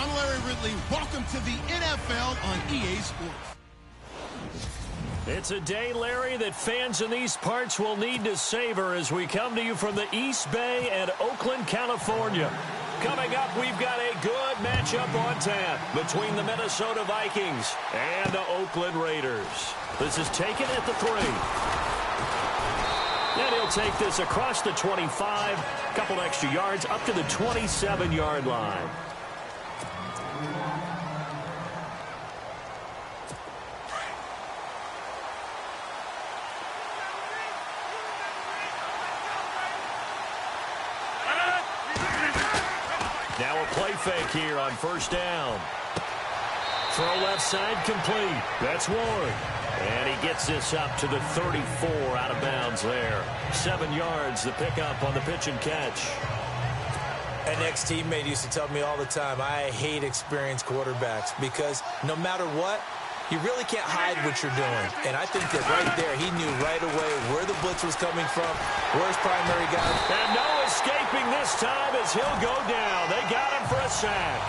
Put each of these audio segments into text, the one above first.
I'm Larry Ridley. Welcome to the NFL on EA Sports. It's a day, Larry, that fans in these parts will need to savor as we come to you from the East Bay and Oakland, California. Coming up, we've got a good matchup on tap between the Minnesota Vikings and the Oakland Raiders. This is taken at the 3. And he'll take this across the 25, a couple extra yards, up to the 27-yard line. Now a play fake here on first down. Throw left side complete. That's Ward. And he gets this up to the 34 out of bounds there. 7 yards, the pickup on the pitch and catch. An ex-teammate used to tell me all the time, I hate experienced quarterbacks because no matter what, you really can't hide what you're doing. And I think that right there, he knew right away where the blitz was coming from, where his primary guy. And no escaping this time as he'll go down. They got him for a sack.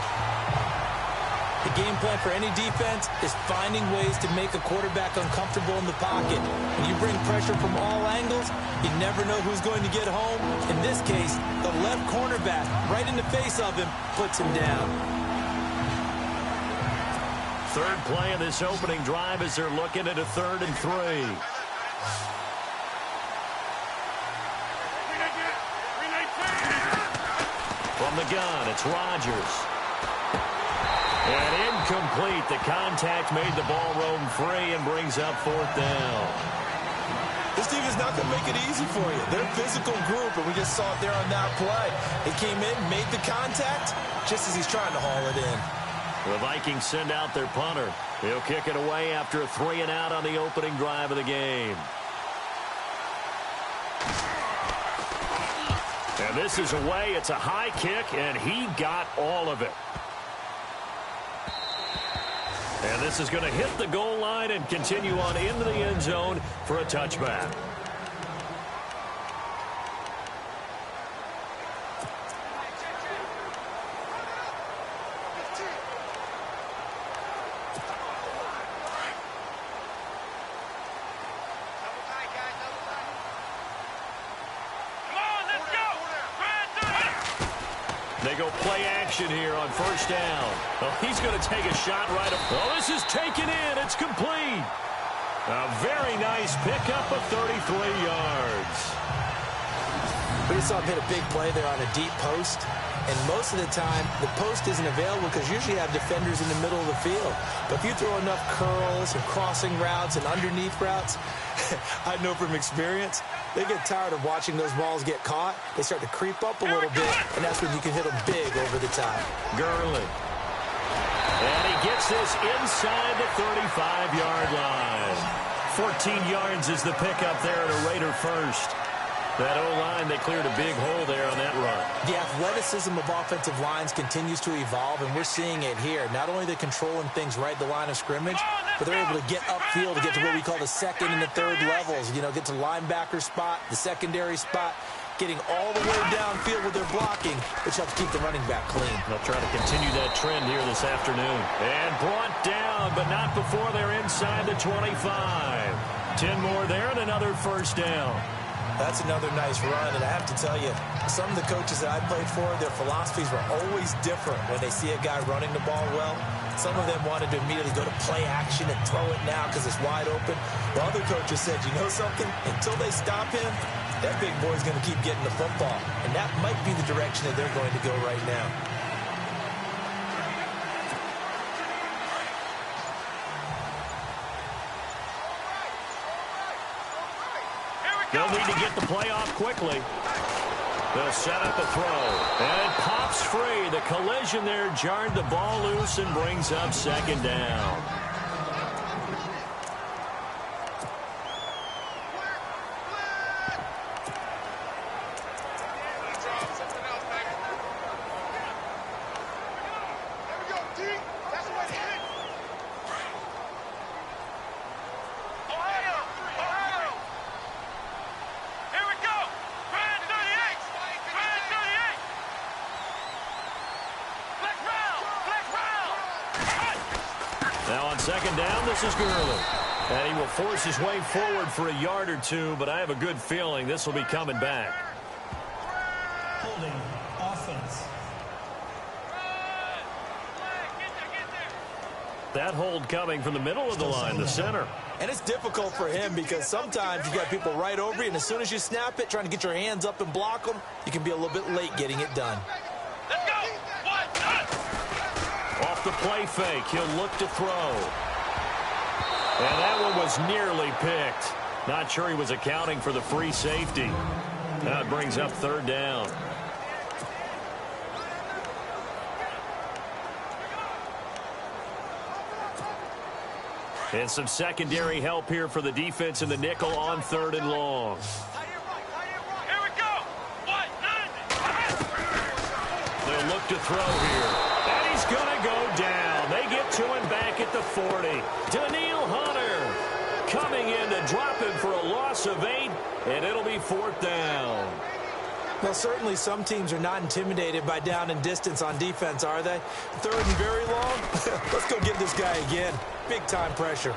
The game plan for any defense is finding ways to make a quarterback uncomfortable in the pocket. When you bring pressure from all angles, you never know who's going to get home. In this case, the left cornerback, right in the face of him, puts him down. Third play of this opening drive as they're looking at a 3rd and 3. From the gun, it's Rodgers. And incomplete. The contact made the ball roam free and brings up 4th down. This team is not going to make it easy for you. They're a physical group, and we just saw it there on that play. He came in, made the contact, just as he's trying to haul it in. The Vikings send out their punter. He'll kick it away after a 3-and-out on the opening drive of the game. And this is away. It's a high kick, and he got all of it. And this is going to hit the goal line and continue on into the end zone for a touchback. They go play action here on first down. Oh, he's going to take a shot right up. Oh, this is taken in. It's complete. A very nice pickup of 33 yards. We just saw him hit a big play there on a deep post. And most of the time, the post isn't available because you usually have defenders in the middle of the field. But if you throw enough curls and crossing routes and underneath routes, I know from experience, they get tired of watching those balls get caught. They start to creep up a little bit, and that's when you can hit them big over the top. Gurley. And he gets this inside the 35-yard line. 14 yards is the pickup there at a Raider first. That O-line, they cleared a big hole there on that run. The athleticism of offensive lines continues to evolve, and we're seeing it here. Not only are they controlling things right at the line of scrimmage, but they're able to get upfield to get to what we call the second and the third levels. You know, get to linebacker spot, the secondary spot, getting all the way downfield with their blocking, which helps keep the running back clean. They'll try to continue that trend here this afternoon. And brought down, but not before they're inside the 25. 10 more there and another first down. That's another nice run, and I have to tell you, some of the coaches that I played for, their philosophies were always different when they see a guy running the ball well. Some of them wanted to immediately go to play action and throw it now because it's wide open. While other coaches said, you know something? Until they stop him, that big boy's going to keep getting the football. And that might be the direction that they're going to go right now. They'll need to get the play off quickly. They'll set up a throw. And it pops free. The collision there jarred the ball loose and brings up 2nd down. Now on second down, this is Gurley. And he will force his way forward for a yard or two, but I have a good feeling this will be coming back. Holding offense. That hold coming from the middle of the line, the center. And it's difficult for him because sometimes you got people right over you, and as soon as you snap it, trying to get your hands up and block them, you can be a little bit late getting it done. Let's go. Off the play fake, he'll look to throw. And that one was nearly picked. Not sure he was accounting for the free safety. Now it brings up third down. And some secondary help here for the defense in the nickel on third and long. Here we go. They'll look to throw here. And he's going to go down. They get to him back at the 40. Daniil Hunter coming in to drop him for a loss of 8, and it'll be fourth down. Well, certainly some teams are not intimidated by down and distance on defense, are they? Third and very long? Let's go get this guy again. Big-time pressure.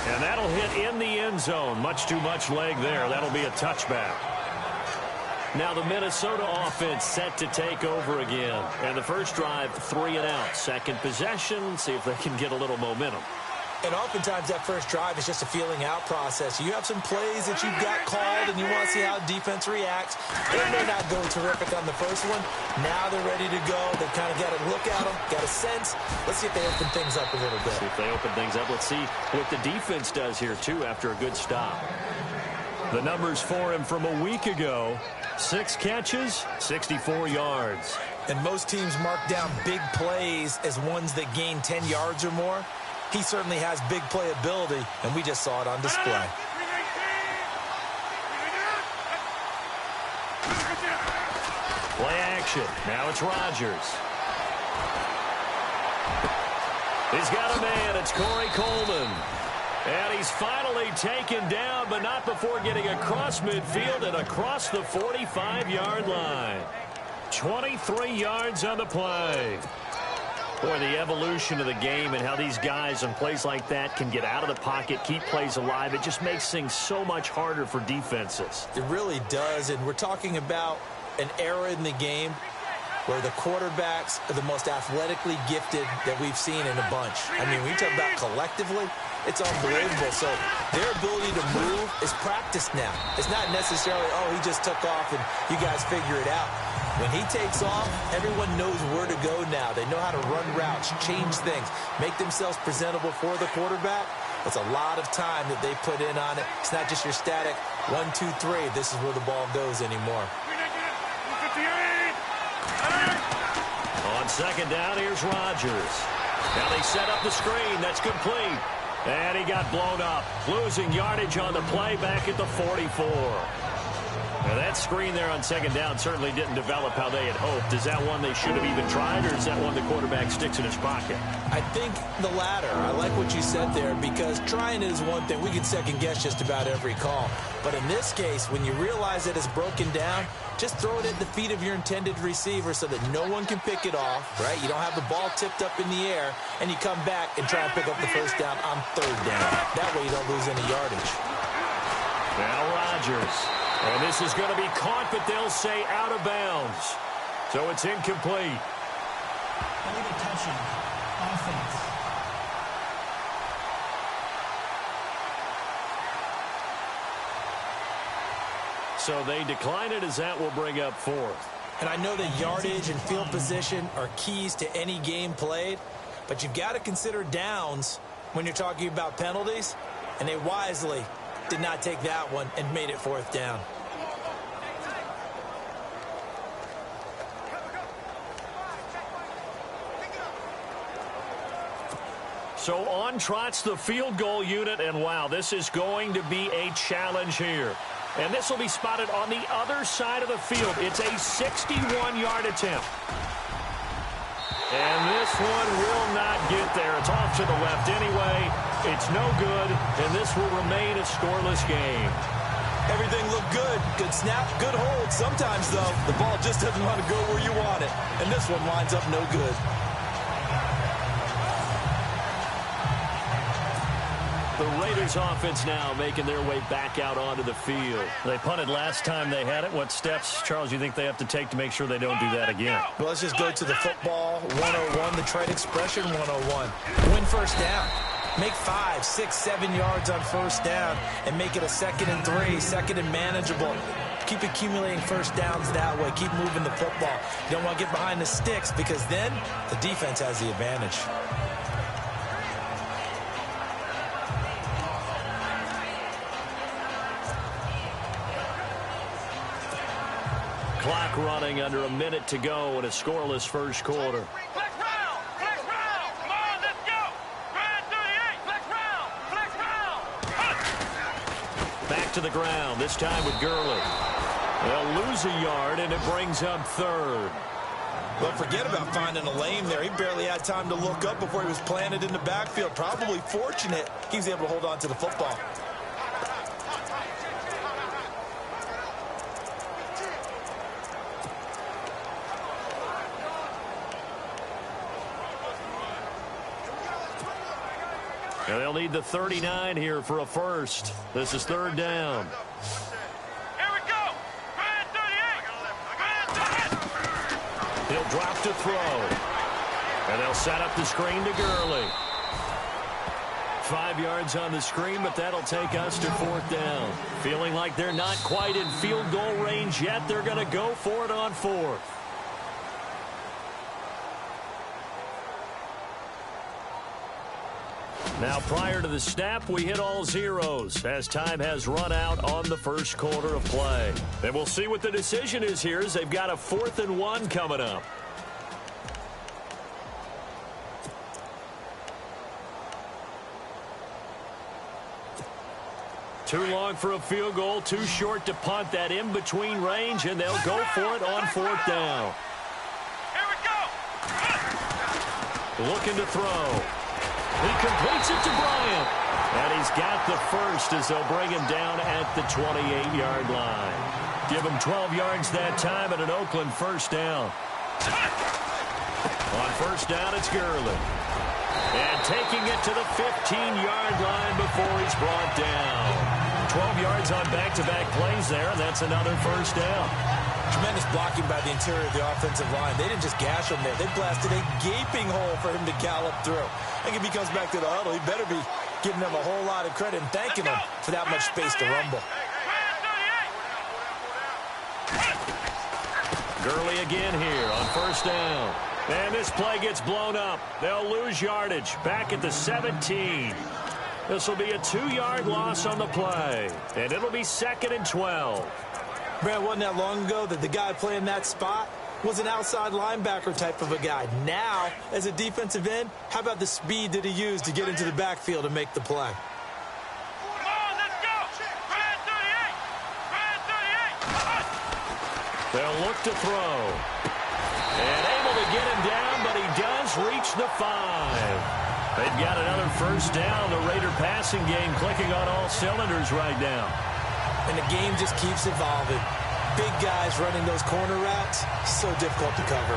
And that'll hit in the end zone. Much too much leg there. That'll be a touchback. Now the Minnesota offense set to take over again. And the first drive, 3 and out. Second possession, see if they can get a little momentum. And oftentimes that first drive is just a feeling out process. You have some plays that you've got called and you want to see how defense reacts. They may not go terrific on the first one. Now they're ready to go. They've kind of got a look at them, got a sense. Let's see if they open things up a little bit. See if they open things up. Let's see what the defense does here, too, after a good stop. The numbers for him from a week ago: 6 catches, 64 yards. And most teams mark down big plays as ones that gain 10 yards or more. He certainly has big playability, and we just saw it on display. Play action. Now it's Rodgers. He's got a man. It's Corey Coleman. And he's finally taken down, but not before getting across midfield and across the 45-yard line. 23 yards on the play. Boy, the evolution of the game and how these guys on plays like that can get out of the pocket, keep plays alive, it just makes things so much harder for defenses. It really does, and we're talking about an era in the game where the quarterbacks are the most athletically gifted that we've seen in a bunch. I mean, when you talk about collectively, it's unbelievable. So their ability to move is practiced now. It's not necessarily, oh, he just took off and you guys figure it out. When he takes off, everyone knows where to go now. They know how to run routes, change things, make themselves presentable for the quarterback. It's a lot of time that they put in on it. It's not just your static 1, 2, 3. This is where the ball goes anymore. On second down, here's Rodgers. Now they set up the screen. That's complete. And he got blown up. Losing yardage on the play back at the 44. Now that screen there on second down certainly didn't develop how they had hoped. Is that one they should have even tried, or is that one the quarterback sticks in his pocket? I think the latter. I like what you said there, because trying is one thing. We can second guess just about every call. But in this case, when you realize that it's broken down, just throw it at the feet of your intended receiver so that no one can pick it off, right? You don't have the ball tipped up in the air, and you come back and try and pick up the first down on third down. That way you don't lose any yardage. Now Rodgers. And this is going to be caught, but they'll say out of bounds. So it's incomplete. Illegal touching. Offense. So they decline it, as that will bring up fourth. And I know that yardage and field position are keys to any game played, but you've got to consider downs when you're talking about penalties, and they wisely did not take that one and made it fourth down. So on trots the field goal unit, and wow, this is going to be a challenge here. And this will be spotted on the other side of the field. It's a 61-yard attempt. And this one will not get there. It's off to the left anyway. It's no good, and this will remain a scoreless game. Everything looked good. Good snap, good hold. Sometimes, though, the ball just doesn't want to go where you want it. And this one winds up no good. Raiders offense now making their way back out onto the field. They punted last time they had it. What steps, Charles, you think they have to take to make sure they don't do that again? Well, let's just go to the football 101, the trade expression 101. Win first down. Make 5, 6, 7 yards on first down and make it a 2nd and 3, 2nd and manageable. Keep accumulating first downs that way. Keep moving the football. You don't want to get behind the sticks because then the defense has the advantage. Clock running under a minute to go in a scoreless first quarter. Flex round! Flex round! Come on, let's go! Grind 38! Flex round! Flex round! Back to the ground, this time with Gurley. They'll lose a yard, and it brings up 3rd. Well, forget about finding a lane there. He barely had time to look up before he was planted in the backfield. Probably fortunate he was able to hold on to the football. And they'll need the 39 here for a first. This is 3rd down. Here we go! Grind 38! Grind 38! He'll drop to throw. And they'll set up the screen to Gurley. 5 yards on the screen, but that'll take us to 4th down. Feeling like they're not quite in field goal range yet. They're going to go for it on 4th. Now, prior to the snap, we hit all zeros as time has run out on the first quarter of play. And we'll see what the decision is here as they've got a 4th and 1 coming up. Too long for a field goal, too short to punt. That in-between range, and they'll go for it on 4th down. Here we go! Looking to throw. He completes it to Bryant. And he's got the first as they'll bring him down at the 28-yard line. Give him 12 yards that time at an Oakland first down. On first down, it's Gurley. And taking it to the 15-yard line before he's brought down. 12 yards on back-to-back plays there, and that's another first down. Tremendous blocking by the interior of the offensive line. They didn't just gash him there. They blasted a gaping hole for him to gallop through. I think if he comes back to the huddle, he better be giving them a whole lot of credit and thanking them for that much space to rumble. Gurley again here on first down. And this play gets blown up. They'll lose yardage back at the 17. This will be a 2-yard loss on the play. And it'll be 2nd and 12. Brad, wasn't that long ago that the guy playing that spot was an outside linebacker type of a guy. Now, as a defensive end, how about the speed that he used to get into the backfield and make the play? Come on, let's go! Grind 38! Grind 38! They'll look to throw. And able to get him down, but he does reach the 5. They've got another first down. The Raider passing game clicking on all cylinders right now. And the game just keeps evolving. Big guys running those corner routes, so difficult to cover.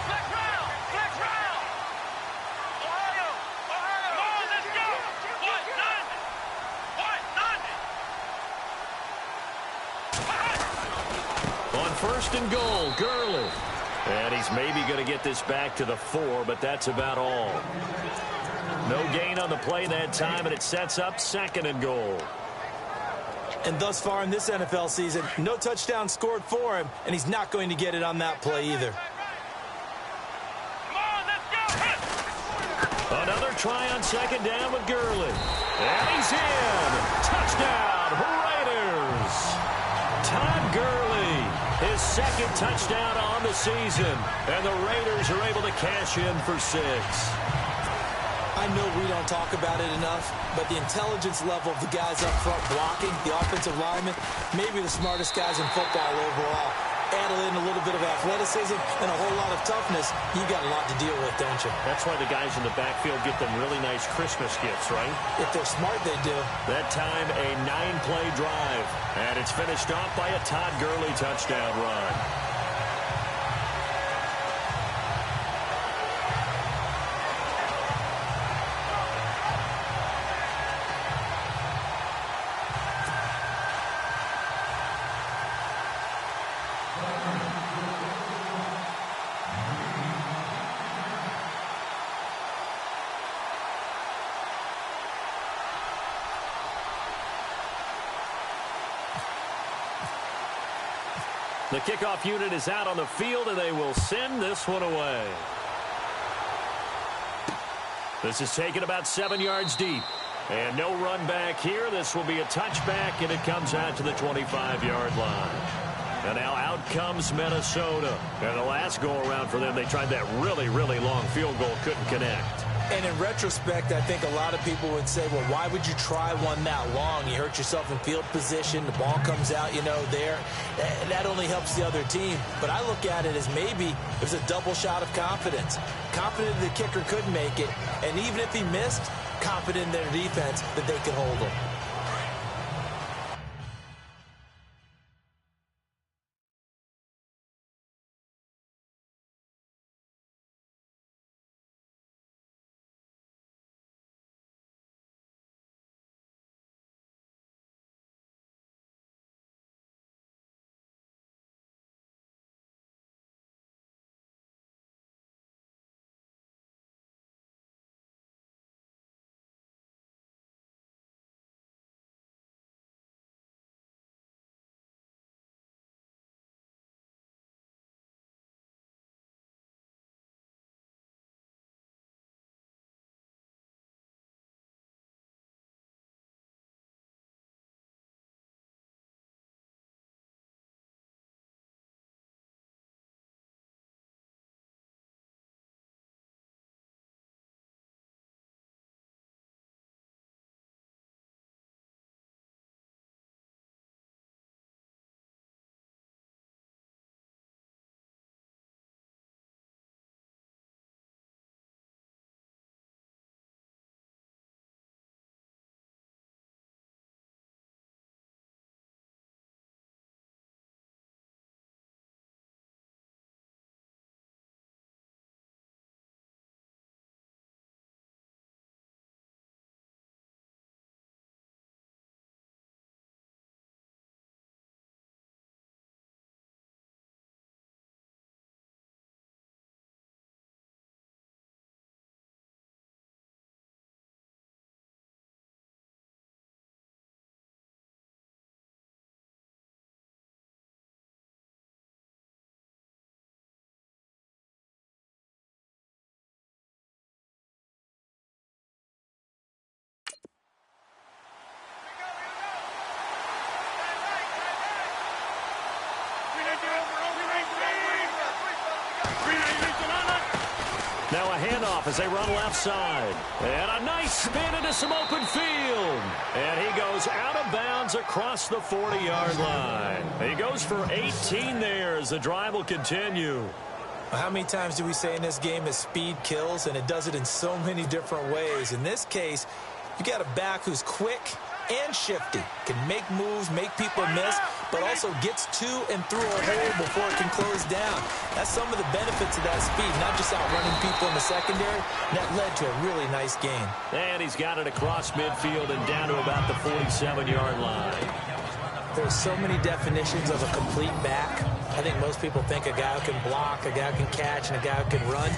Flex round! Flex round! Ohio! Ohio! Come on, let's go! What? None! On first and goal, Gurley. And he's maybe going to get this back to the 4, but that's about all. No gain on the play that time, and it sets up 2nd and goal. And thus far in this NFL season, no touchdown scored for him, and he's not going to get it on that play either. Come on, let's go! Another try on 2nd down with Gurley. And he's in. Touchdown, Raiders. Todd Gurley, his 2nd touchdown on the season. And the Raiders are able to cash in for 6. I know we don't talk about it enough, but the intelligence level of the guys up front blocking, the offensive linemen, maybe the smartest guys in football overall. Add in a little bit of athleticism and a whole lot of toughness, you got a lot to deal with, don't you? That's why the guys in the backfield get them really nice Christmas gifts, right? If they're smart, they do. That time, a 9-play drive. And it's finished off by a Todd Gurley touchdown run. The kickoff unit is out on the field, and they will send this one away. This is taken about 7 yards deep. And no run back here. This will be a touchback, and it comes out to the 25-yard line. And now out comes Minnesota. And the last go-around for them, they tried that really, really long field goal, couldn't connect. And in retrospect, I think a lot of people would say, well, why would you try one that long? You hurt yourself in field position. The ball comes out, there. That only helps the other team. But I look at it as maybe it was a double shot of confidence. Confident the kicker could make it. And even if he missed, confident in their defense that they could hold him. Now a handoff as they run left side. And a nice spin into some open field. And he goes out of bounds across the 40-yard line. He goes for 18 there as the drive will continue. How many times do we say in this game that speed kills, and it does it in so many different ways? In this case, you got a back who's quick and shifty, can make moves, make people miss, but also gets to and through a hole before it can close down. That's some of the benefits of that speed, not just outrunning people in the secondary. And that led to a really nice gain. And he's got it across midfield and down to about the 47-yard line. There's so many definitions of a complete back. I think most people think a guy who can block, a guy who can catch, and a guy who can run.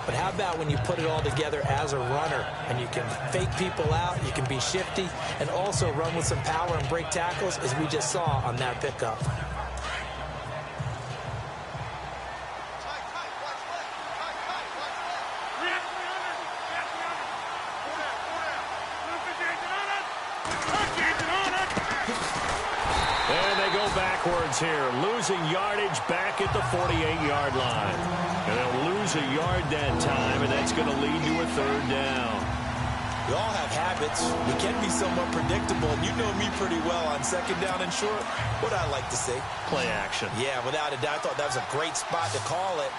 But how about when you put it all together as a runner, and you can fake people out, you can be shifty, and also run with some power and break tackles, as we just saw on that pickup. Backwards here, losing yardage back at the 48-yard line. And they'll lose a yard that time, and that's going to lead to a third down. We all have habits. We can be somewhat predictable, and you know me pretty well on second down and short. What I like to say? Play action. Yeah, without a doubt. I thought that was a great spot to call it.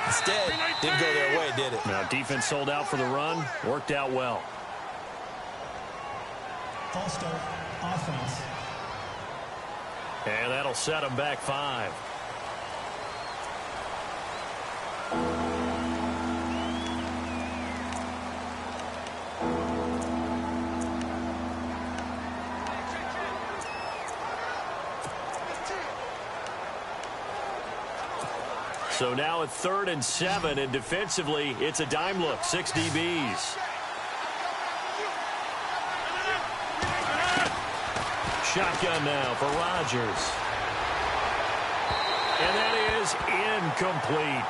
Instead, didn't go their way, did it? Now, defense sold out for the run. Worked out well. False start, offense. And that'll set them back 5. So now at 3rd and 7, and defensively, it's a dime look, 6 DBs. Shotgun now for Rodgers. And that is incomplete.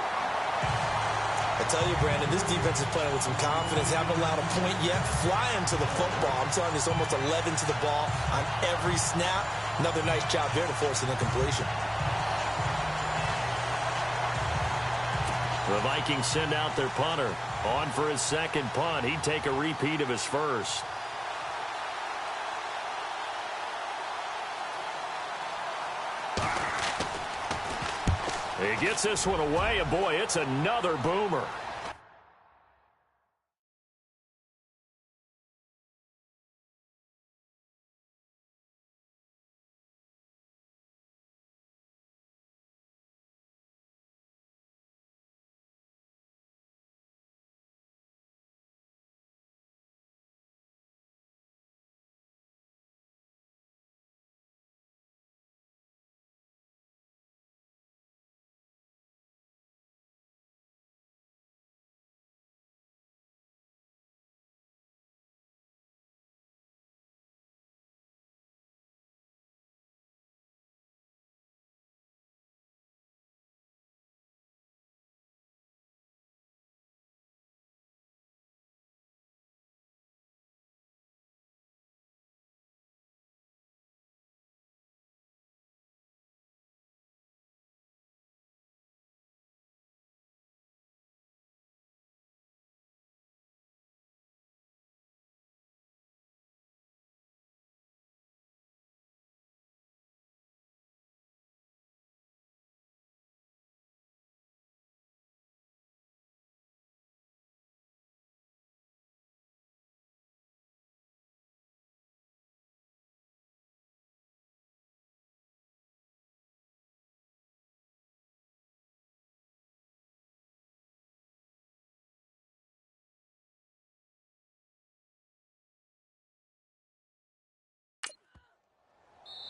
I tell you, Brandon, this defense is playing with some confidence. Haven't allowed a point yet. Flying to the football. I'm telling you, it's almost 11 to the ball on every snap. Another nice job there to force an incompletion. The Vikings send out their punter. On for his second punt. He'd take a repeat of his first. He gets this one away, and boy, it's another boomer.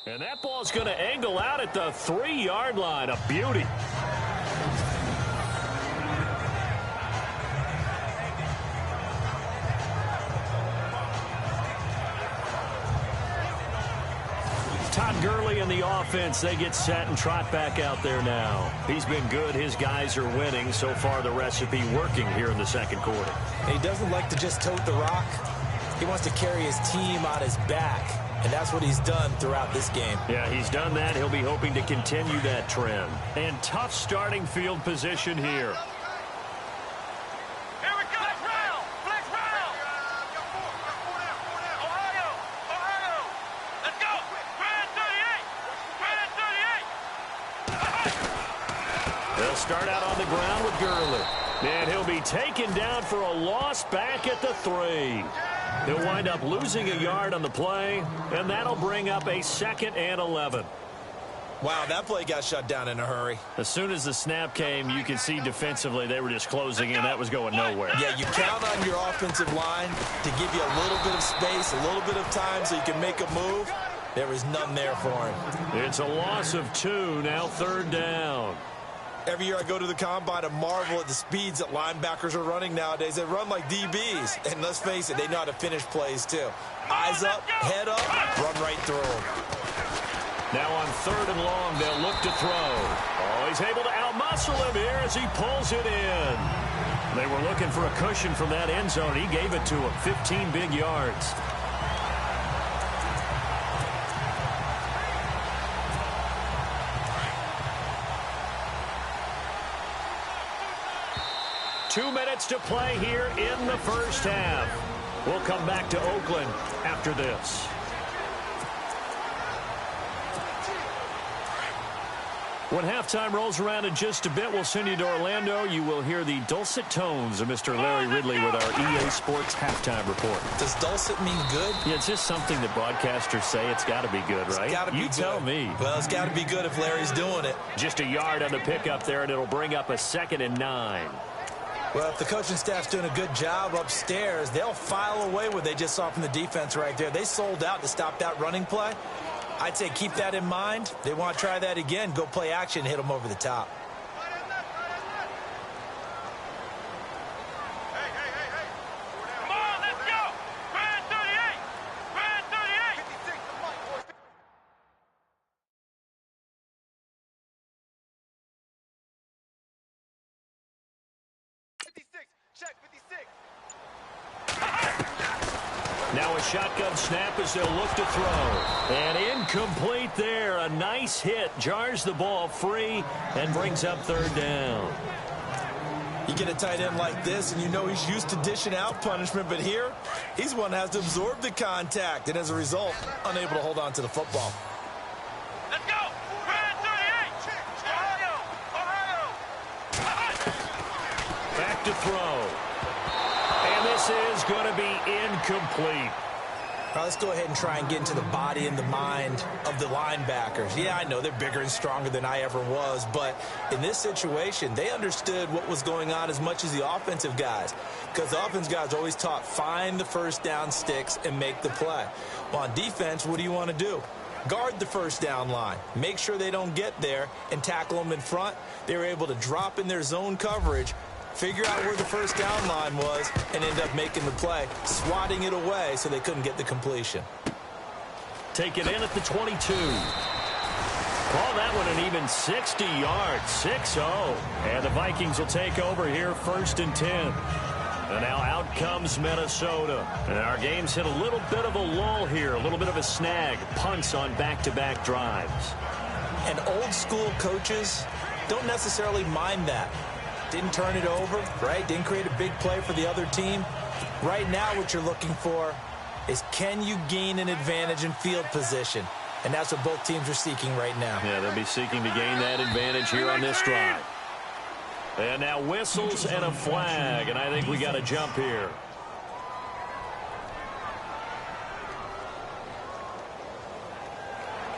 And that ball's going to angle out at the 3-yard line. A beauty. Todd Gurley and the offense, they get set and trot back out there now. He's been good. His guys are winning. So far, the recipe working here in the second quarter. He doesn't like to just tote the rock. He wants to carry his team on his back. And that's what he's done throughout this game. Yeah, he's done that. He'll be hoping to continue that trend. And tough starting field position here. Here we go. Flex round. Flex round. Ohio. Ohio. Let's go. Grand 38. Grand 38. They'll start out on the ground with Gurley. And he'll be taken down for a loss back at the 3. He'll wind up losing a yard on the play, and that'll bring up a 2nd and 11. Wow, that play got shut down in a hurry. As soon as the snap came, you could see defensively they were just closing in. That was going nowhere. Yeah, you count on your offensive line to give you a little bit of space, a little bit of time so you can make a move. There was none there for him. It's a loss of 2, now 3rd down. Every year I go to the combine and marvel at the speeds that linebackers are running nowadays. They run like DBs. And let's face it, they know how to finish plays too. Eyes up, head up, run right through them. Now on 3rd and long, they'll look to throw. Oh, he's able to outmuscle him here as he pulls it in. They were looking for a cushion from that end zone. He gave it to him, 15 big yards. Two minutes to play here in the first half. We'll come back to Oakland after this. When halftime rolls around in just a bit, we'll send you to Orlando. You will hear the dulcet tones of Mr. Larry Ridley with our EA Sports halftime report. Does dulcet mean good? Yeah, it's just something that broadcasters say. It's got to be good, right? It's got to be you good. Tell me. Well, it's got to be good if Larry's doing it. Just a yard on the pickup there, and it'll bring up a 2nd and 9. Well, if the coaching staff's doing a good job upstairs, they'll file away what they just saw from the defense right there. They sold out to stop that running play. I'd say keep that in mind. They want to try that again. Go play action, hit them over the top. Now a shotgun snap as they'll look to throw. And incomplete there. A nice hit. Jars the ball free and brings up third down. You get a tight end like this, and you know he's used to dishing out punishment, but here, he's one that has to absorb the contact, and as a result, unable to hold on to the football. Let's go! Brand 38! Ohio! Back to throw. And this is going to be incomplete. All right, let's go ahead and try and get into the body and the mind of the linebackers. Yeah, I know they're bigger and stronger than I ever was, but in this situation, they understood what was going on as much as the offensive guys, because the offensive guys are always taught, find the first down sticks and make the play. Well, on defense, what do you want to do? Guard the first down line. Make sure they don't get there and tackle them in front. They were able to drop in their zone coverage, figure out where the first down line was, and end up making the play, swatting it away so they couldn't get the completion. Take it in at the 22. Call that one an even 60 yards, 6-0. And the Vikings will take over here 1st and 10. And now out comes Minnesota. And our game's hit a little bit of a lull here, a little bit of a snag. Punts on back-to-back drives. And old school coaches don't necessarily mind that. Didn't turn it over, right? Didn't create a big play for the other team. Right now what you're looking for is, can you gain an advantage in field position? And that's what both teams are seeking right now. Yeah, they'll be seeking to gain that advantage here on this drive. And now whistles and a flag, and I think we got a jump here.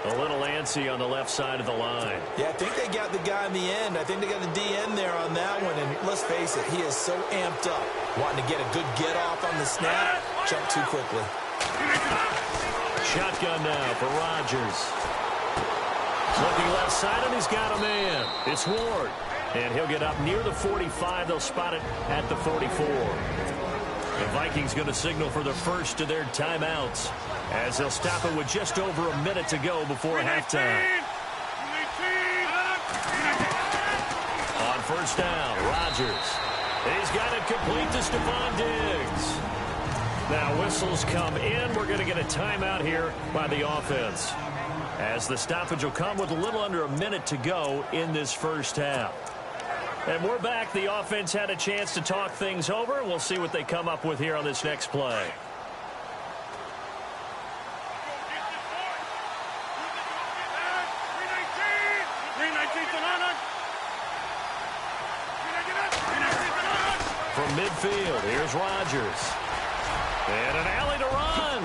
A little antsy on the left side of the line. Yeah, I think they got the guy in the end. I think they got the DN there on that one. And let's face it, he is so amped up, wanting to get a good get-off on the snap. Jump too quickly. Shotgun now for Rodgers. Looking left side, and he's got a man. It's Ward. And he'll get up near the 45. They'll spot it at the 44. The Vikings going to signal for the first of their timeouts, as they'll stop it with just over a minute to go before halftime. On first down, Rodgers. He's got it complete to Stephon Diggs. Now whistles come in. We're going to get a timeout here by the offense, as the stoppage will come with a little under a minute to go in this first half. And we're back. The offense had a chance to talk things over. We'll see what they come up with here on this next play. From midfield, here's Rodgers. And an alley to run.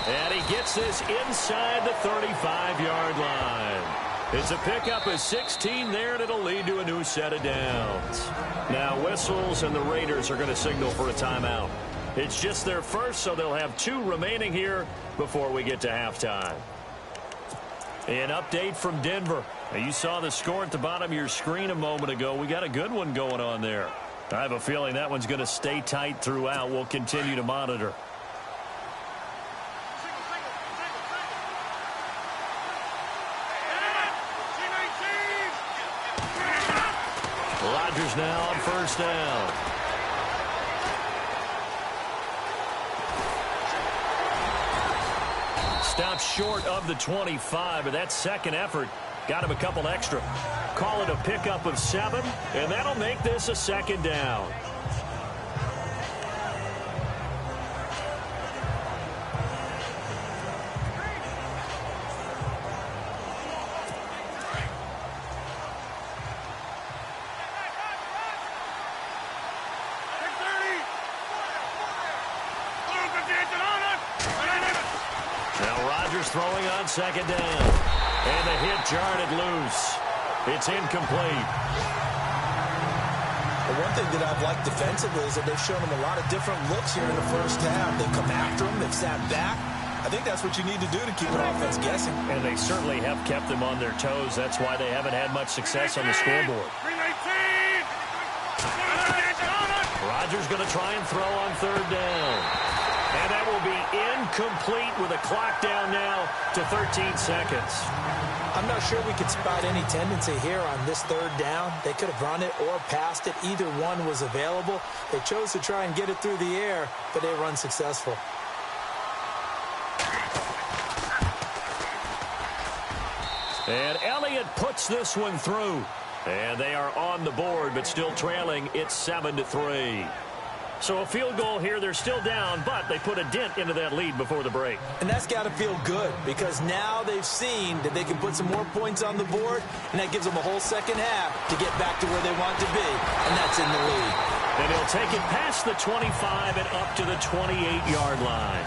And he gets this inside the 35-yard line. It's a pickup of 16 there, and it'll lead to a new set of downs. Now whistles, and the Raiders are going to signal for a timeout. It's just their first, so they'll have 2 remaining here before we get to halftime. An update from Denver. Now, you saw the score at the bottom of your screen a moment ago. We got a good one going on there. I have a feeling that one's going to stay tight throughout. We'll continue to monitor. Rodgers now on first down. Stops short of the 25, but that second effort got him a couple extra. Call it a pickup of 7, and that'll make this a second down. Throwing on second down. And the hit jarred it loose. It's incomplete. The one thing that I've liked defensively is that they've shown him a lot of different looks here in the first half. They've come after him. They've sat back. I think that's what you need to do to keep an offense guessing. And they certainly have kept them on their toes. That's why they haven't had much success on the scoreboard. Rodgers going to try and throw on third down. And that will be incomplete with a clock down now to 13 seconds. I'm not sure we could spot any tendency here on this third down. They could have run it or passed it. Either one was available. They chose to try and get it through the air, but they were unsuccessful. And Elliott puts this one through. And they are on the board, but still trailing. It's 7-3. So a field goal here. They're still down, but they put a dent into that lead before the break. And that's got to feel good because now they've seen that they can put some more points on the board, and that gives them a whole second half to get back to where they want to be, and that's in the lead. And he'll take it past the 25 and up to the 28-yard line.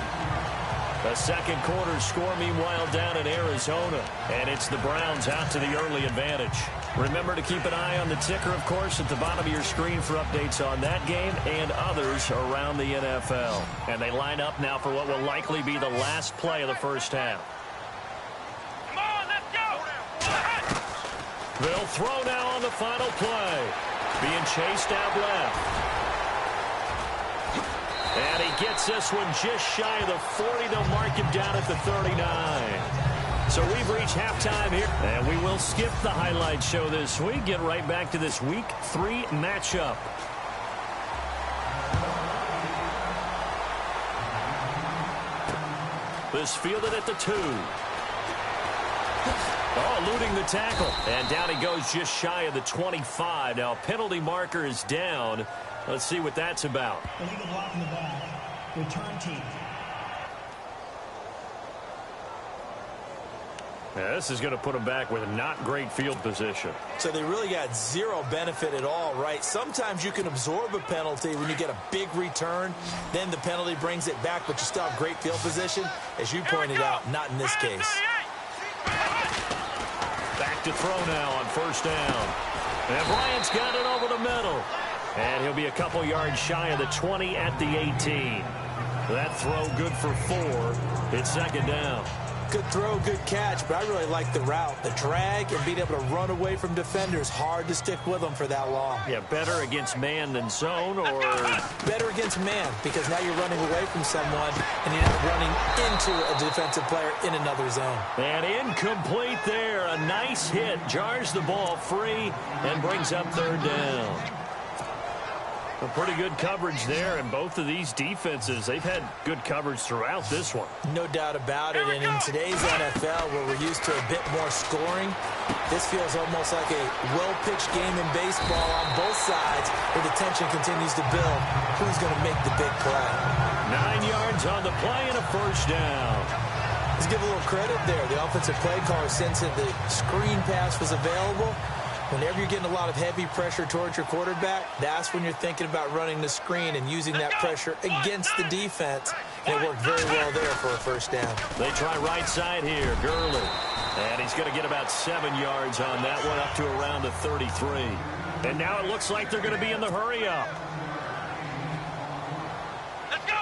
The second quarter score, meanwhile, down in Arizona. And it's the Browns out to the early advantage. Remember to keep an eye on the ticker, of course, at the bottom of your screen for updates on that game and others around the NFL. And they line up now for what will likely be the last play of the first half. Come on, let's go. They'll throw now on the final play. Being chased out left. And he gets this one just shy of the 40. They'll mark him down at the 39. So we've reached halftime here. And we will skip the highlight show this week. Get right back to this Week 3 matchup. This fielded at the 2. Oh, eluding the tackle. And down he goes just shy of the 25. Now, penalty marker is down. Let's see what that's about. Illegal block in the back. Return team. Yeah, this is going to put them back with not great field position. So they really got zero benefit at all, right? Sometimes you can absorb a penalty when you get a big return. Then the penalty brings it back, but you still have great field position. As you pointed out, not in this case. Back to throw now on first down. And Bryant's got it over the middle. And he'll be a couple yards shy of the 20 at the 18. That throw good for 4. It's second down. Good throw, good catch, but I really like the route. The drag and being able to run away from defenders. Hard to stick with them for that long. Yeah, better against man than zone, or better against man, because now you're running away from someone and you're not running into a defensive player in another zone. And incomplete there. A nice hit. Jars the ball free and brings up third down. A pretty good coverage there, and both of these defenses, they've had good coverage throughout this one. No doubt about it, and in today's NFL, where we're used to a bit more scoring, this feels almost like a well-pitched game in baseball on both sides, where the tension continues to build. Who's going to make the big play? 9 yards on the play and a first down. Let's give a little credit there. The offensive play caller, since the screen pass was available, whenever you're getting a lot of heavy pressure towards your quarterback, that's when you're thinking about running the screen and using that pressure against the defense. And it worked very well there for a first down. They try right side here, Gurley. And he's going to get about 7 yards on that one, up to around the 33. And now it looks like they're going to be in the hurry-up. Let's go.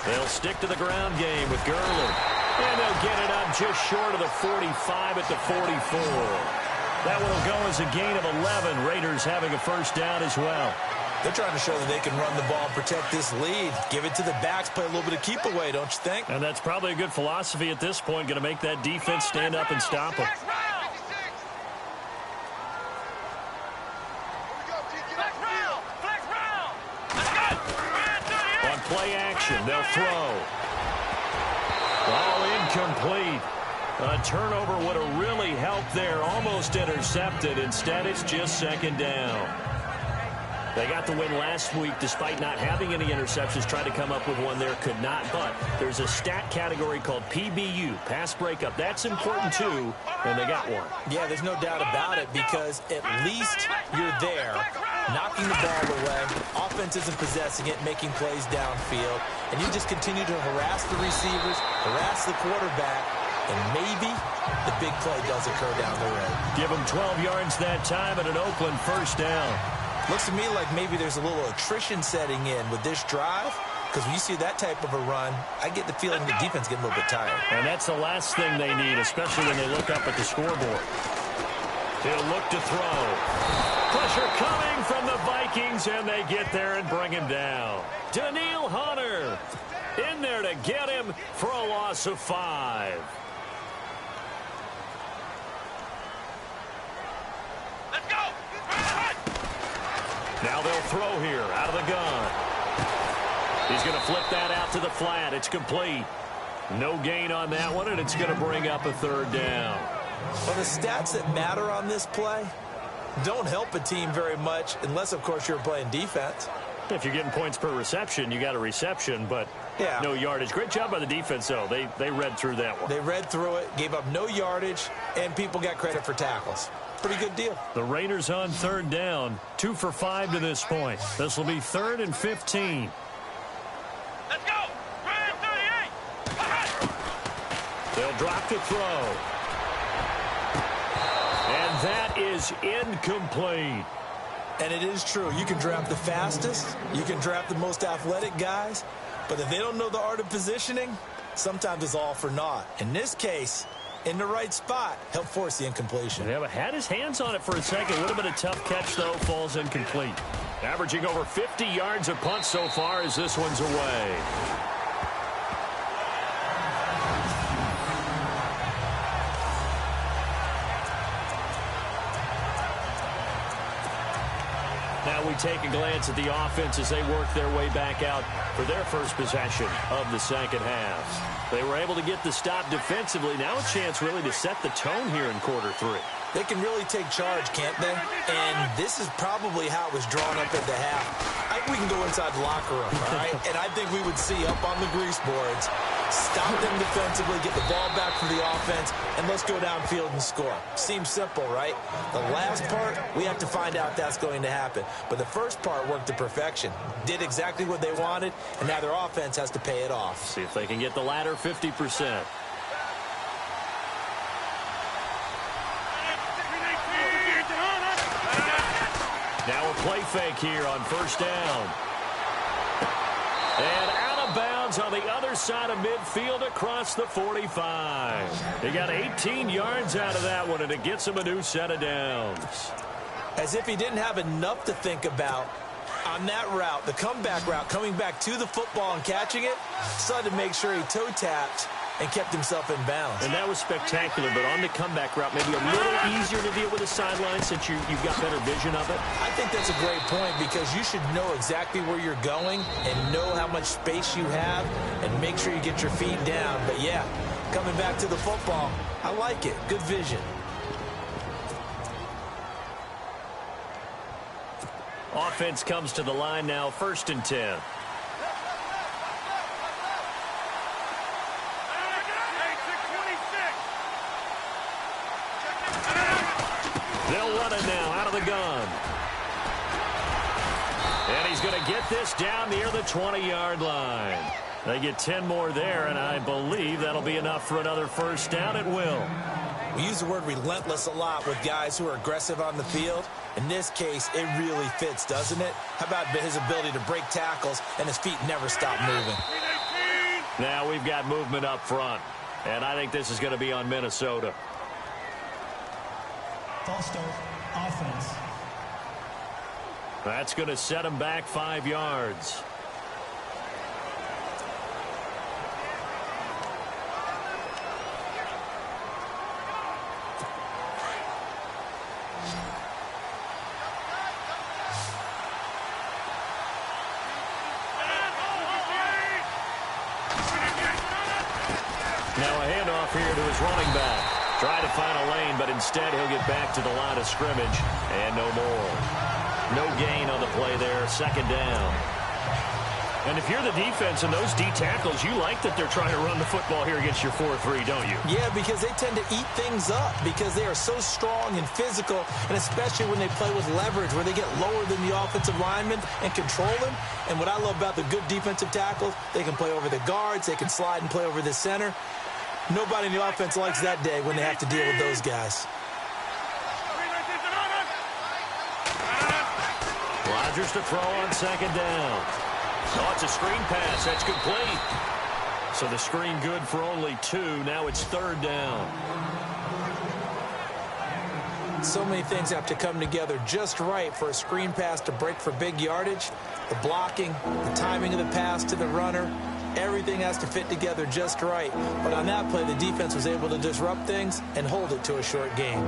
They'll stick to the ground game with Gurley. And they'll get it up just short of the 45 at the 44. That one will go as a gain of 11. Raiders having a first down as well. They're trying to show that they can run the ball and protect this lead. Give it to the backs, play a little bit of keep away, don't you think? And that's probably a good philosophy at this point, going to make that defense stand up and stop them. On play action, they'll throw. All incomplete. A turnover would have really helped there. Almost intercepted. Instead, it's just second down. They got the win last week despite not having any interceptions. Tried to come up with one there, could not. But there's a stat category called PBU, pass breakup. That's important too, and they got one. Yeah, there's no doubt about it, because at least you're there, knocking the ball away. Offense isn't possessing it, making plays downfield. And you just continue to harass the receivers, harass the quarterback, and maybe the big play does occur down the road. Give them 12 yards that time at an Oakland first down. Looks to me like maybe there's a little attrition setting in with this drive, because when you see that type of a run, I get the feeling the defense getting a little bit tired. And that's the last thing they need, especially when they look up at the scoreboard. He'll look to throw. Pressure coming from the Vikings, and they get there and bring him down. Daniil Hunter in there to get him for a loss of 5. Let's go. Now they'll throw here out of the gun. He's going to flip that out to the flat. It's complete. No gain on that one, and it's going to bring up a third down. Well, the stats that matter on this play don't help a team very much unless, of course, you're playing defense. If you're getting points per reception, you got a reception, but no yardage. Great job by the defense, though. They read through that one. They read through it, gave up no yardage, and people got credit for tackles. Pretty good deal. The Raiders on third down, 2 for 5 to this point. This will be 3rd and 15. Let's go. 38. They'll drop to throw. And that is incomplete. And it is true. You can draft the fastest. You can draft the most athletic guys. But if they don't know the art of positioning, sometimes it's all for naught. In this case, in the right spot, help force the incompletion. Yeah, but had his hands on it for a second. Would have been a tough catch, though. Falls incomplete. Averaging over 50 yards a punt so far as this one's away. Now we take a glance at the offense as they work their way back out for their first possession of the second half. They were able to get the stop defensively. Now a chance really to set the tone here in quarter 3. They can really take charge, can't they? And this is probably how it was drawn up at the half. I think we can go inside the locker room, all right? And I think we would see up on the grease boards, stop them defensively, get the ball back for the offense, and let's go downfield and score. Seems simple, right? The last part, we have to find out if that's going to happen. But the first part worked to perfection. Did exactly what they wanted, and now their offense has to pay it off. See if they can get the latter 50%. Now a play fake here on first down. And out of bounds on the other side of midfield across the 45. He got 18 yards out of that one, and it gets him a new set of downs. As if he didn't have enough to think about on that route, the comeback route, coming back to the football and catching it, decided to make sure he toe-tapped and kept himself in bounds. And that was spectacular, but on the comeback route, maybe a little easier to deal with the sideline since you've got better vision of it. I think that's a great point because you should know exactly where you're going and know how much space you have and make sure you get your feet down. But, yeah, coming back to the football, I like it. Good vision. Offense comes to the line now, 1st and 10. They'll run it now out of the gun. And he's going to get this down near the 20-yard line. They get 10 more there, and I believe that'll be enough for another first down. It will. We use the word relentless a lot with guys who are aggressive on the field. In this case, it really fits, doesn't it? How about his ability to break tackles and his feet never stop moving? Now we've got movement up front, and I think this is going to be on Minnesota. False start, offense. That's going to set him back 5 yards. Now a handoff here to his running back. Try to find a lane, but instead he'll get back to the line of scrimmage, and no more. No gain on the play there, 2nd down. And if you're the defense and those D tackles, you like that they're trying to run the football here against your 4-3, don't you? Yeah, because they tend to eat things up because they are so strong and physical, and especially when they play with leverage where they get lower than the offensive linemen and control them. And what I love about the good defensive tackles, they can play over the guards, they can slide and play over the center. Nobody in the offense likes that day when they have to deal with those guys. Rodgers to throw on 2nd down. Oh, it's a screen pass. That's complete. So the screen good for only 2. Now it's 3rd down. So many things have to come together just right for a screen pass to break for big yardage. The blocking, the timing of the pass to the runner, everything has to fit together just right. But on that play, the defense was able to disrupt things and hold it to a short game.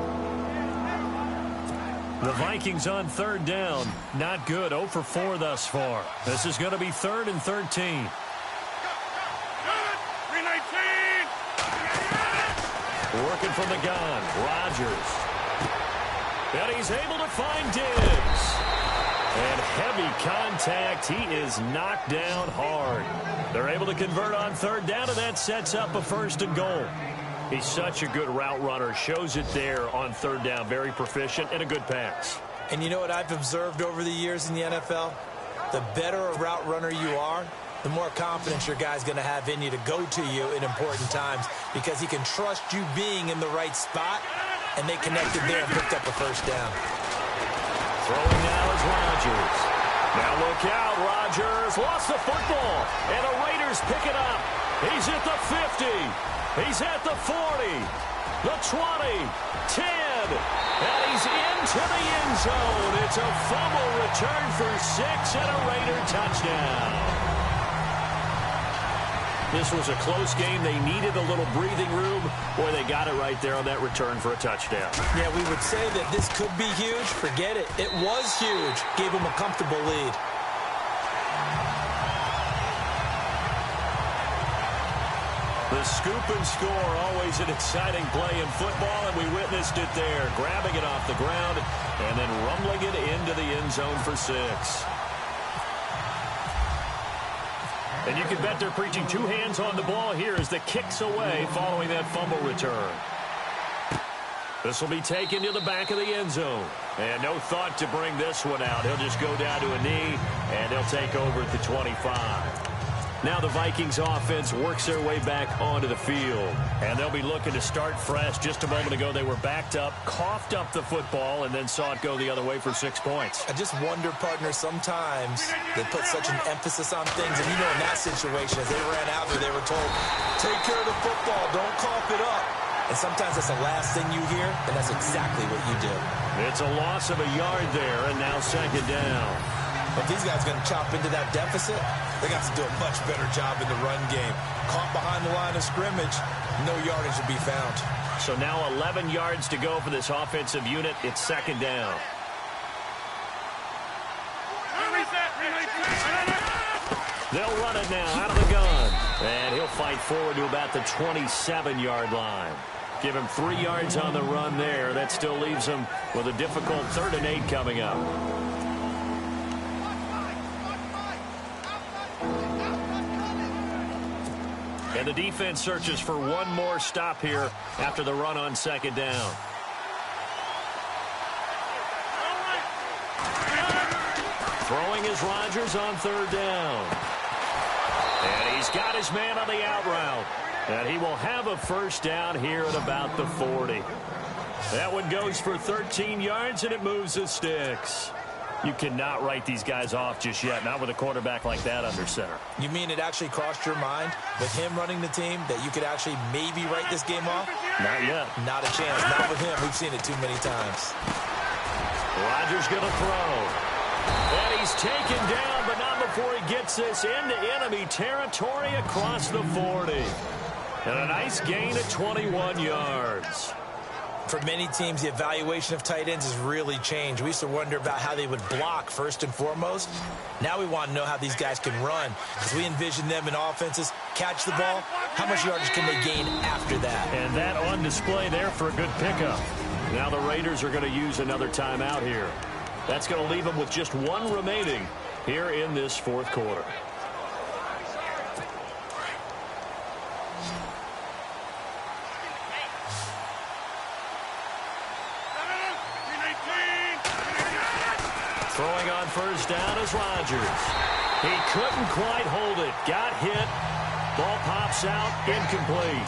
The Vikings on 3rd down. Not good. 0 for 4 thus far. This is going to be 3rd and 13. 319. Working from the gun, Rodgers. And he's able to find Diggs. And heavy contact. He is knocked down hard. They're able to convert on third down, and that sets up a 1st and goal. He's such a good route runner. Shows it there on third down. Very proficient and a good pass. And you know what I've observed over the years in the NFL? The better a route runner you are, the more confidence your guy's going to have in you to go to you in important times because he can trust you being in the right spot, and they connected there and picked up a 1st down. Throwing now is Rodgers. Now look out, Rodgers lost the football, and the Raiders pick it up. He's at the 50. He's at the 40, the 20, 10, and he's into the end zone. It's a fumble return for 6 and a Raider touchdown. This was a close game. They needed a little breathing room. Boy, they got it right there on that return for a touchdown. Yeah, we would say that this could be huge. Forget it. It was huge. Gave them a comfortable lead. The scoop and score, always an exciting play in football, and we witnessed it there. Grabbing it off the ground and then rumbling it into the end zone for 6. And you can bet they're preaching 2 hands on the ball here as the kick's away following that fumble return. This will be taken to the back of the end zone. And no thought to bring this one out. He'll just go down to a knee, and he'll take over at the 25. Now the Vikings offense works their way back onto the field. And they'll be looking to start fresh. Just a moment ago, they were backed up, coughed up the football, and then saw it go the other way for 6 points. I just wonder, partner, sometimes they put such an emphasis on things. And you know, in that situation, as they ran out there, they were told, take care of the football, don't cough it up. And sometimes that's the last thing you hear, and that's exactly what you do. It's a loss of a yard there, and now 2nd down. If these guys are going to chop into that deficit, they got to do a much better job in the run game. Caught behind the line of scrimmage, no yardage to be found. So now 11 yards to go for this offensive unit. It's 2nd down. They'll run it now out of the gun. And he'll fight forward to about the 27-yard line. Give him 3 yards on the run there. That still leaves him with a difficult 3rd and 8 coming up. And the defense searches for one more stop here after the run on 2nd down. Throwing is Rodgers on 3rd down. And he's got his man on the out route. And he will have a 1st down here at about the 40. That one goes for 13 yards, and it moves the sticks. You cannot write these guys off just yet, not with a quarterback like that under center. You mean it actually crossed your mind with him running the team that you could actually maybe write this game off? Not yet. Not a chance. Not with him. We've seen it too many times. Rodgers going to throw. And he's taken down, but not before he gets this into enemy territory across the 40. And a nice gain at 21 yards. For many teams, the evaluation of tight ends has really changed. We used to wonder about how they would block first and foremost. Now we want to know how these guys can run, because we envision them in offenses catch the ball. How much yardage can they gain after that? And that on display there for a good pickup. Now the Raiders are going to use another timeout here. That's going to leave them with just 1 remaining here in this 4th quarter. Throwing on 1st down is Rodgers. He couldn't quite hold it. Got hit. Ball pops out. Incomplete.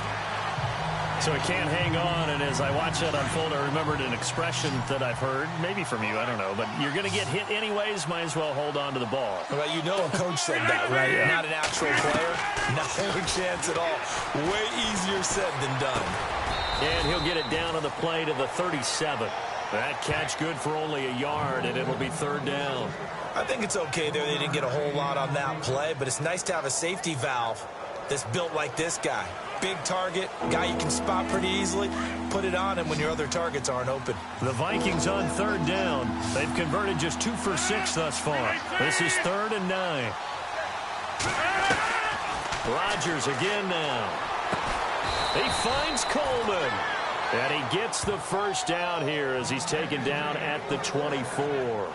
So he can't hang on, and as I watch that unfold, I remembered an expression that I've heard, maybe from you, I don't know, but you're going to get hit anyways, might as well hold on to the ball. Well, you know a coach said that, right? Yeah. Not an actual player. No chance at all. Way easier said than done. And he'll get it down on the play to the 37. That catch good for only a yard, and it'll be 3rd down. I think it's okay there. They didn't get a whole lot on that play, but it's nice to have a safety valve that's built like this guy. Big target, guy you can spot pretty easily. Put it on him when your other targets aren't open. The Vikings on 3rd down. They've converted just 2 for 6 thus far. This is 3rd and 9. Rodgers again now. He finds Coleman. And he gets the first down here as he's taken down at the 24.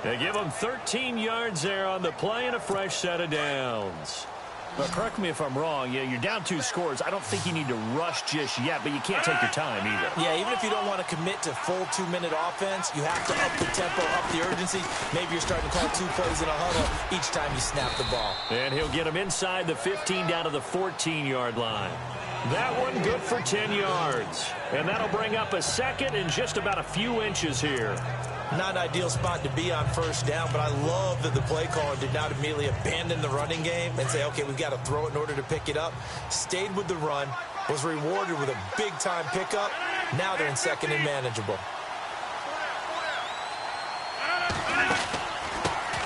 They give him 13 yards there on the play and a fresh set of downs. But correct me if I'm wrong. Yeah, you're down 2 scores. I don't think you need to rush just yet, but you can't take your time either. Yeah, even if you don't want to commit to full 2-minute offense, you have to up the tempo, up the urgency. Maybe you're starting to call 2 plays in a huddle each time you snap the ball. And he'll get him inside the 15 down to the 14-yard line. That one good for 10 yards. And that'll bring up a second in just about a few inches here. Not an ideal spot to be on first down, but I love that the play caller did not immediately abandon the running game and say, okay, we've got to throw it in order to pick it up. Stayed with the run, was rewarded with a big-time pickup. Now they're in second and manageable.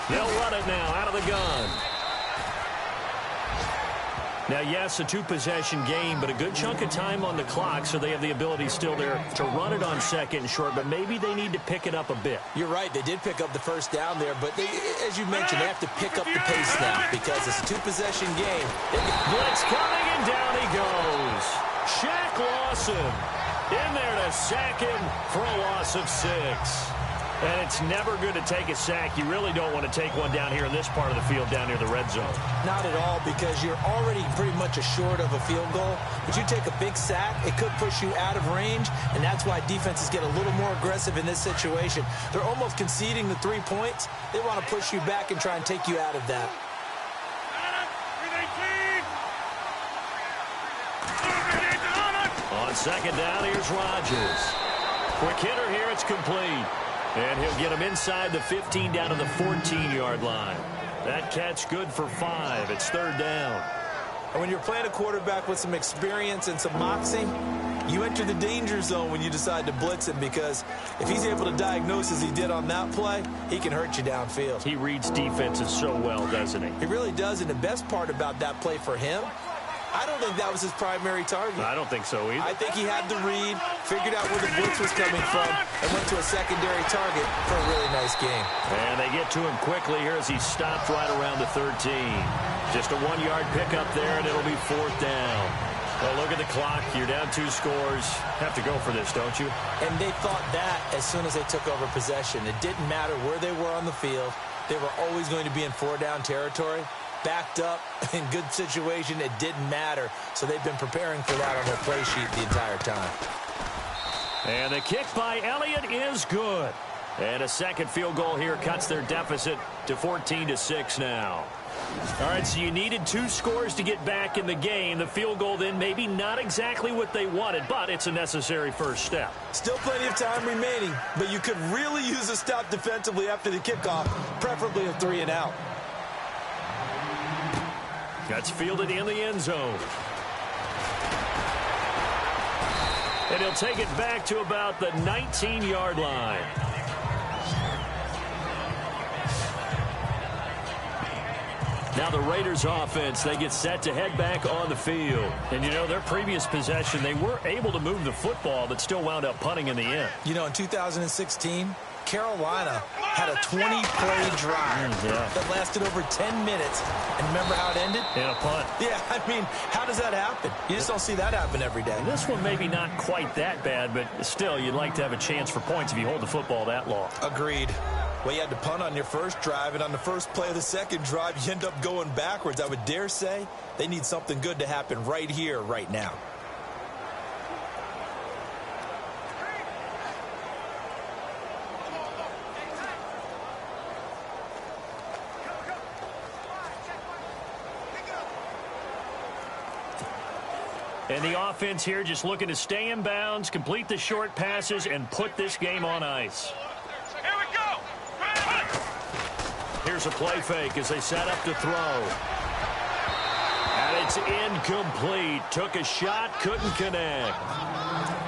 They'll run it now out of the gun. Now, yes, a 2-possession game, but a good chunk of time on the clock, so they have the ability still there to run it on second and short, but maybe they need to pick it up a bit. You're right. They did pick up the first down there, but as you mentioned, they have to pick up the pace now because it's a 2-possession game. Blitz coming, and down he goes. Shaq Lawson in there to sack him for a loss of 6. And it's never good to take a sack. You really don't want to take one down here in this part of the field, down near the red zone. Not at all, because you're already pretty much assured of a field goal. But you take a big sack, it could push you out of range, and that's why defenses get a little more aggressive in this situation. They're almost conceding the 3 points. They want to push you back and try and take you out of that. On second down, here's Rodgers. Quick hitter here, it's complete. And he'll get him inside the 15 down to the 14-yard line. That catch good for 5. It's third down. And when you're playing a quarterback with some experience and some moxie, you enter the danger zone when you decide to blitz him, because if he's able to diagnose as he did on that play, he can hurt you downfield. He reads defenses so well, doesn't he? He really does, and the best part about that play for him, I don't think that was his primary target. I don't think so either. I think he had the read, figured out where the blitz was coming from, and went to a secondary target for a really nice game. And they get to him quickly here as he stopped right around the 13. Just a 1-yard pickup there, and it'll be fourth down. Well, look at the clock. You're down 2 scores. Have to go for this, don't you? And they thought that as soon as they took over possession. It didn't matter where they were on the field. They were always going to be in 4-down territory. Backed up, in good situation, it didn't matter. So they've been preparing for that on their play sheet the entire time. And the kick by Elliott is good. And a second field goal here cuts their deficit to 14-6 now. All right, so you needed 2 scores to get back in the game. The field goal then maybe not exactly what they wanted, but it's a necessary first step. Still plenty of time remaining, but you could really use a stop defensively after the kickoff, preferably a 3-and-out. That's fielded in the end zone. And he'll take it back to about the 19-yard line. Now the Raiders offense, they get set to head back on the field. And, you know, their previous possession, they were able to move the football, but still wound up punting in the end. You know, in 2016, Carolina had a 20-play drive that lasted over 10 minutes. And remember how it ended? And a punt. Yeah, I mean, how does that happen? You just don't see that happen every day. This one maybe not quite that bad, but still, you'd like to have a chance for points if you hold the football that long. Agreed. Well, you had to punt on your first drive, and on the first play of the second drive, you end up going backwards. I would dare say they need something good to happen right here, right now. And the offense here just looking to stay in bounds, complete the short passes, and put this game on ice. Here we go. Here's a play fake as they set up to throw. And it's incomplete. Took a shot, couldn't connect.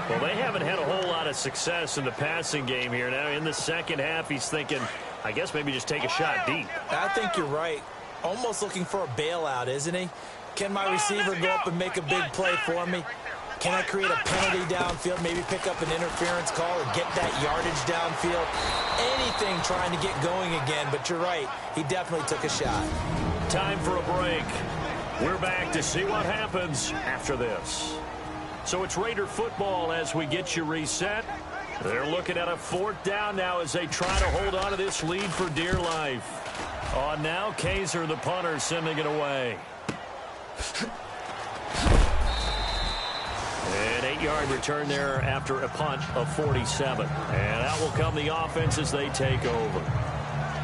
Well, they haven't had a whole lot of success in the passing game here. Now in the second half, he's thinking, I guess maybe just take a shot deep. I think you're right. Almost looking for a bailout, isn't he? Can my receiver go up and make a big play for me? Can I create a penalty downfield, maybe pick up an interference call or get that yardage downfield? Anything trying to get going again, but you're right. He definitely took a shot. Time for a break. We're back to see what happens after this. So it's Raider football as we get you reset. They're looking at a 4th down now as they try to hold on to this lead for dear life. On now, Kaiser, the punter, sending it away. An 8-yard return there after a punt of 47. And out will come the offense as they take over.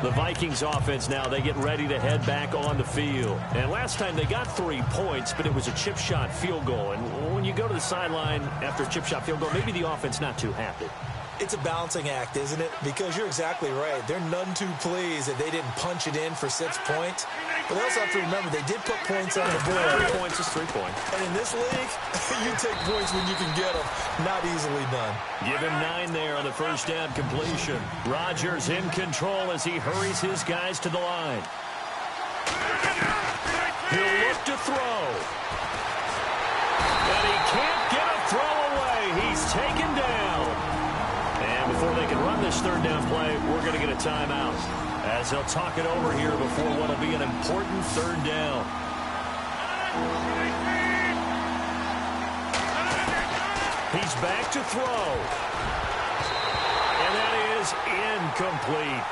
The Vikings offense now, they get ready to head back on the field. And last time they got 3 points, but it was a chip shot field goal. And when you go to the sideline after a chip shot field goal, maybe the offense not too happy. It's a balancing act, isn't it? Because you're exactly right. They're none too pleased that they didn't punch it in for 6 points. But they also have to remember they did put points on the board. 3 points is 3 points. And in this league, you take points when you can get them. Not easily done. Give him 9 there on the first down completion. Rodgers in control as he hurries his guys to the line. He'll look to throw. And he can't get a throw away. He's taken down. And before they can run this 3rd down play, we're going to get a timeout as they'll talk it over here before what will be an important 3rd down. He's back to throw. And that is incomplete.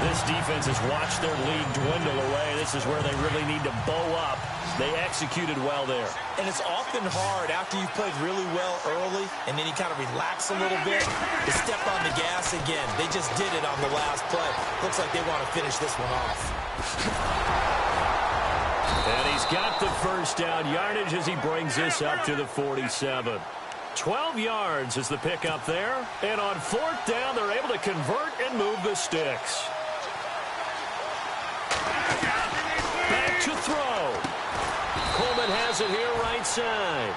This defense has watched their lead dwindle away. This is where they really need to bow up. They executed well there. And it's often hard after you've played really well early and then you kind of relax a little bit to step on the gas again. They just did it on the last play. Looks like they want to finish this one off. And he's got the first down yardage as he brings this up to the 47. 12 yards is the pickup there. And on 4th down, they're able to convert and move the sticks. Back to throw. Coleman has it here right side.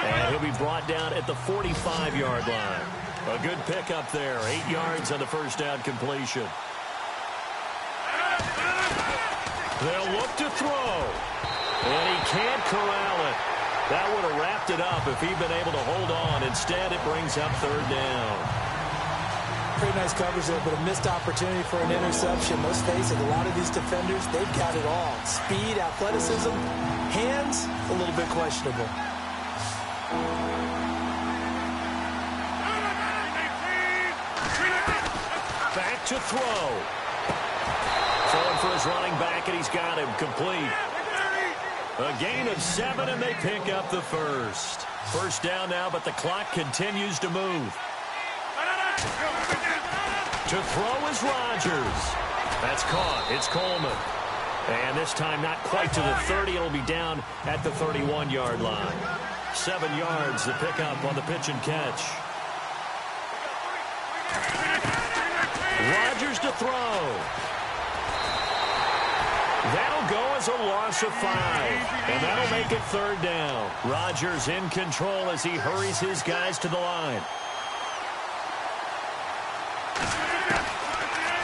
And he'll be brought down at the 45-yard line. A good pickup there. 8 yards on the first down completion. They'll look to throw. And he can't corral it. That would have wrapped it up if he'd been able to hold on. Instead, it brings up 3rd down. Pretty nice coverage there, but a missed opportunity for an interception. Let's face it, a lot of these defenders, they've got it all. Speed, athleticism, hands, a little bit questionable. Back to throw. Throwing for his running back, and he's got him complete. A gain of 7, and they pick up the first. First down now, but the clock continues to move. To throw is Rodgers. That's caught. It's Coleman. And this time not quite to the 30. It'll be down at the 31-yard line. 7 yards the pickup on the pitch and catch. Rodgers to throw. That'll go as a loss of 5. And that'll make it 3rd down. Rodgers in control as he hurries his guys to the line.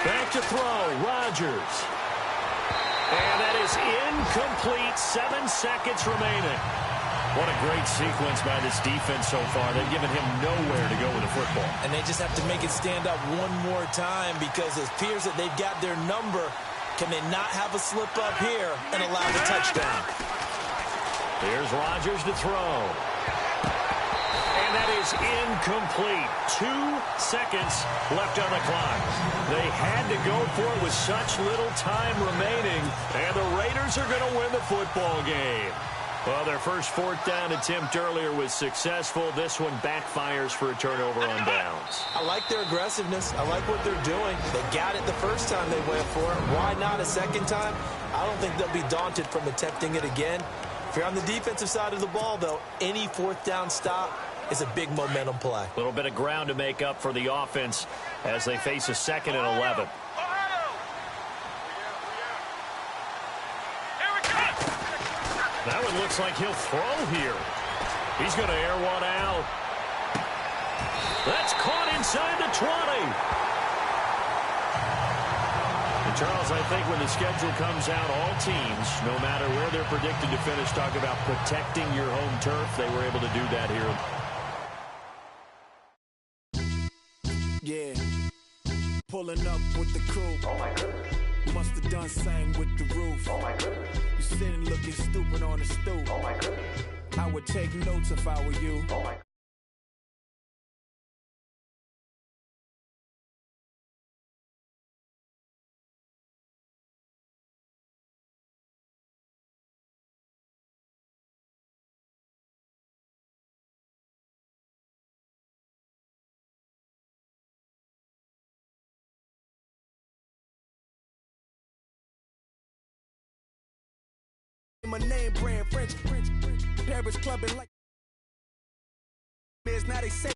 Back to throw, Rodgers. And that is incomplete. 7 seconds remaining. What a great sequence by this defense so far. They've given him nowhere to go with the football. And they just have to make it stand up one more time because it appears that they've got their number. Can they not have a slip up here and allow the touchdown? Here's Rodgers to throw. And that is incomplete. 2 seconds left on the clock. They had to go for it with such little time remaining, and the Raiders are going to win the football game. Well, their first 4th down attempt earlier was successful. This one backfires for a turnover on downs. I like their aggressiveness. I like what they're doing. They got it the first time they went for it. Why not a second time? I don't think they'll be daunted from attempting it again. If you're on the defensive side of the ball, though, any 4th down stop is a big momentum play. A little bit of ground to make up for the offense as they face a 2nd and 11. That one looks like he'll throw here. He's going to air one out. That's caught inside the 20. And Charles, I think when the schedule comes out, all teams, no matter where they're predicted to finish, talk about protecting your home turf. They were able to do that here. Yeah, pulling up with the crew. Oh my goodness. Must have done same with the roof. Oh my goodness. You sitting looking stupid on the stoop. Oh my goodness. I would take notes if I were you. My name brand French Paris clubbing like now they say